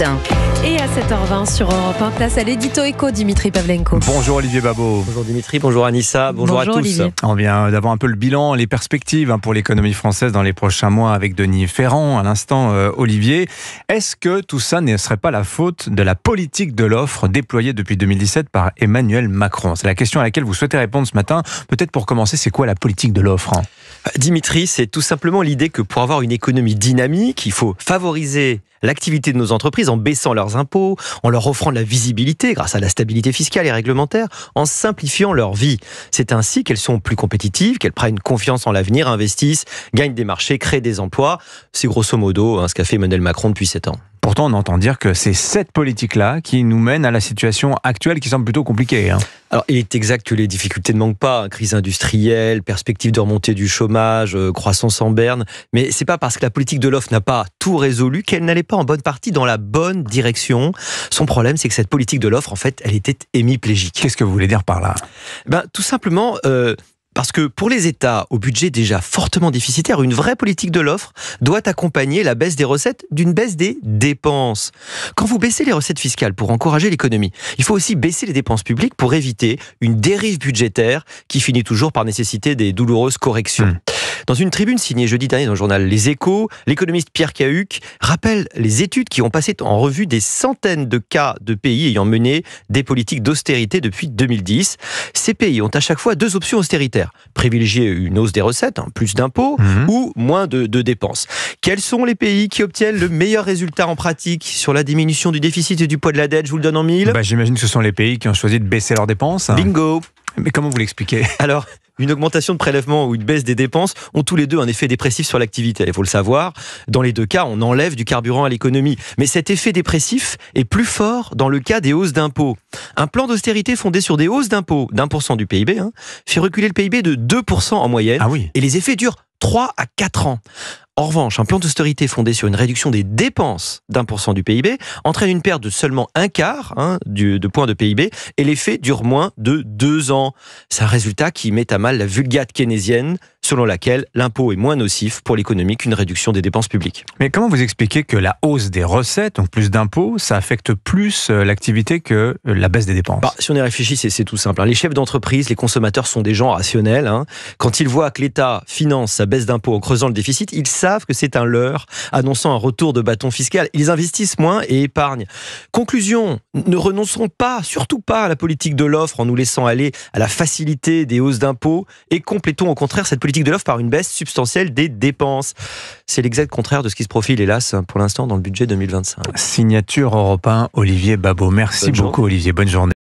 Et à 7h20 sur Europe 1, place à l'édito éco, Dimitri Pavlenko. Bonjour Olivier Babot. Bonjour Dimitri, bonjour Anissa, bonjour à tous. Olivier. On vient d'avoir un peu le bilan, les perspectives pour l'économie française dans les prochains mois avec Denis Ferrand. À l'instant, Olivier, est-ce que tout ça ne serait pas la faute de la politique de l'offre déployée depuis 2017 par Emmanuel Macron? C'est la question à laquelle vous souhaitez répondre ce matin. Peut-être pour commencer, c'est quoi la politique de l'offre? Dimitri, c'est tout simplement l'idée que pour avoir une économie dynamique, il faut favoriser l'activité de nos entreprises en baissant leurs impôts, en leur offrant de la visibilité grâce à la stabilité fiscale et réglementaire, en simplifiant leur vie. C'est ainsi qu'elles sont plus compétitives, qu'elles prennent confiance en l'avenir, investissent, gagnent des marchés, créent des emplois. C'est grosso modo ce qu'a fait Emmanuel Macron depuis 7 ans. Pourtant, on entend dire que c'est cette politique-là qui nous mène à la situation actuelle qui semble plutôt compliquée. Alors, il est exact que les difficultés ne manquent pas. Crise industrielle, perspective de remontée du chômage, croissance en berne. Mais c'est pas parce que la politique de l'offre n'a pas tout résolu qu'elle n'allait pas en bonne partie dans la bonne direction. Son problème, c'est que cette politique de l'offre, en fait, elle était hémiplégique. Qu'est-ce que vous voulez dire par là? Tout simplement... Parce que pour les États au budget déjà fortement déficitaire, une vraie politique de l'offre doit accompagner la baisse des recettes d'une baisse des dépenses. Quand vous baissez les recettes fiscales pour encourager l'économie, il faut aussi baisser les dépenses publiques pour éviter une dérive budgétaire qui finit toujours par nécessiter des douloureuses corrections. Dans une tribune signée jeudi dernier dans le journal Les Échos, l'économiste Pierre Cahuc rappelle les études qui ont passé en revue des centaines de cas de pays ayant mené des politiques d'austérité depuis 2010. Ces pays ont à chaque fois deux options austéritaires. Privilégier une hausse des recettes, plus d'impôts, ou moins de dépenses. Quels sont les pays qui obtiennent le meilleur résultat en pratique sur la diminution du déficit et du poids de la dette? Je vous le donne en mille. J'imagine que ce sont les pays qui ont choisi de baisser leurs dépenses. Bingo. Mais comment vous l'expliquez? Alors, une augmentation de prélèvements ou une baisse des dépenses ont tous les deux un effet dépressif sur l'activité. Il faut le savoir. Dans les deux cas, on enlève du carburant à l'économie. Mais cet effet dépressif est plus fort dans le cas des hausses d'impôts. Un plan d'austérité fondé sur des hausses d'impôts d'1% du PIB fait reculer le PIB de 2% en moyenne. Ah oui. Et les effets durent 3 à 4 ans. En revanche, un plan d'austérité fondé sur une réduction des dépenses d'1% du PIB entraîne une perte de seulement un quart de point de PIB et l'effet dure moins de 2 ans. C'est un résultat qui met à mal la vulgate keynésienne selon laquelle l'impôt est moins nocif pour l'économie qu'une réduction des dépenses publiques. Mais comment vous expliquez que la hausse des recettes, donc plus d'impôts, ça affecte plus l'activité que la baisse des dépenses? Si on y réfléchit, c'est tout simple. Les chefs d'entreprise, les consommateurs sont des gens rationnels. Quand ils voient que l'État finance sa baisse d'impôts en creusant le déficit, ils savent que c'est un leurre, annonçant un retour de bâton fiscal. Ils investissent moins et épargnent. Conclusion, ne renonçons pas, surtout pas à la politique de l'offre en nous laissant aller à la facilité des hausses d'impôts et complétons au contraire cette politique de l'offre par une baisse substantielle des dépenses. C'est l'exact contraire de ce qui se profile, hélas, pour l'instant dans le budget 2025. Signature Europe 1, Olivier Babot. Merci beaucoup Olivier, bonne journée.